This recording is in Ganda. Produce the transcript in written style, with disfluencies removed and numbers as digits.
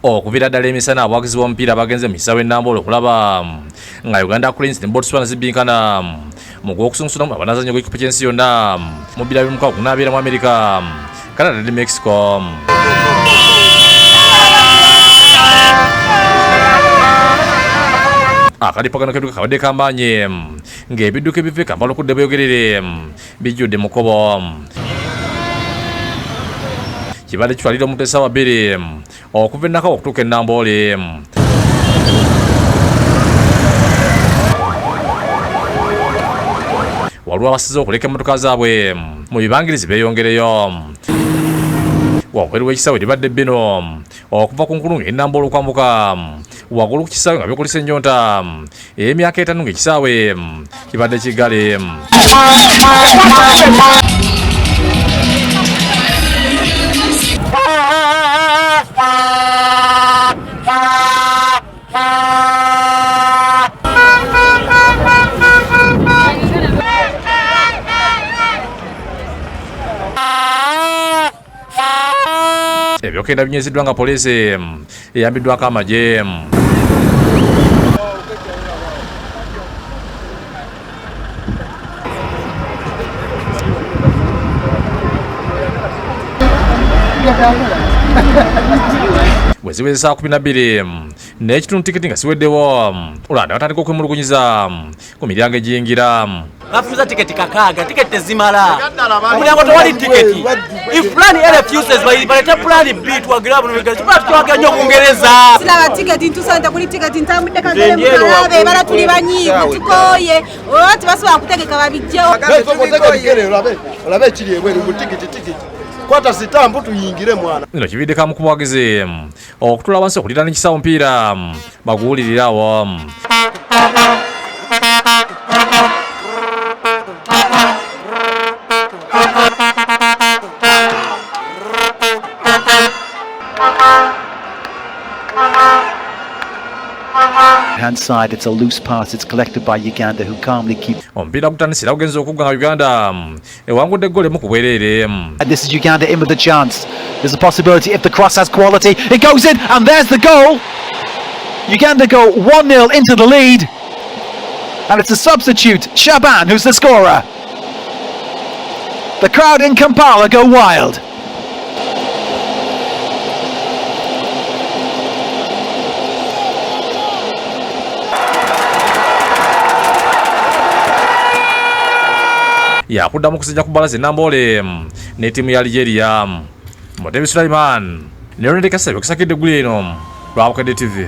Okuvira ddala emisana abawagizi b'omupiira bagenze mu kisaawe enamboole okulaba nga Uganda Cranes ne Botswana zibbinkana mu gw'okusunsulana abanazannya gw'ekipa ky'ensi yonna mu bbira by'omukaaga ogunaabeera mu America, Canada ne Mexico. Akalippagano k'ebidduka kabadde kamaanyi ng'ebidduka ebiva e Kampala okudda Bweyogerere bijjudde mu kkubo. Kibadde kitwalira omuntu essaawa 2 okuva e Nakawa okutuuka e Namboole. Waliwo abasize okuleka emmotoka zaabwe mu bibangirizi beeyongereyo. Wabweru w'ekisaawe libadde ebbinu okuva ku nkulungo e Namboole okwambuka waggulu ku kisaawe nga byokolesa ennyonta emyaka 5 ng'ekisaawe kibadde kiggale. Ebyokenda binyiziddwa nga poliisi eyambiddwako amagye. Bwe ziweze saa 12 n'ekitundu tiketi nga siweddewo olwanda batandika okwemulugunyiza ku miryango egiyingira. Bafuza tiketi kakaaga, tiketi tezimala. Omulyango tewali tiketi. If plan A refuses, baleta plan B tuwagira buno bigezi. Tuwagira nnyo Bungereza. Silaba tiketi ntusante kuli tiketi ntambudde kagere mu kalabe bala tuli banyiivu tukoye. Oti basobola kutegeka babijjewo. Olabe ekiri ebweru mu tiketi. Kwata sitambu tuyingire mwana. Nino kibiddeko mu kubawagizi okutula wansi okuliraana ekisaawe omupiira baguwulirirawo. Hand side, it's a loose pass. It's collected by Uganda, who calmly keep. Omupiira gutandisira ogenza okugwa nga Uganda ewangudde ggolo emu ku bwereere. And this is Uganda in with a chance. There's a possibility if the cross has quality. It goes in, and there's the goal. Uganda go 1-0 into the lead, and it's a substitute, Shaban, who's the scorer. The crowd in Kampala go wild. Yakuddamu kusijja ku bbalaza enamboole ne ttiimu ya Algeria. Mutebi Sulaiman ne Ronald Kasabye okusakidde eggulu eno lwa Bukedde TV.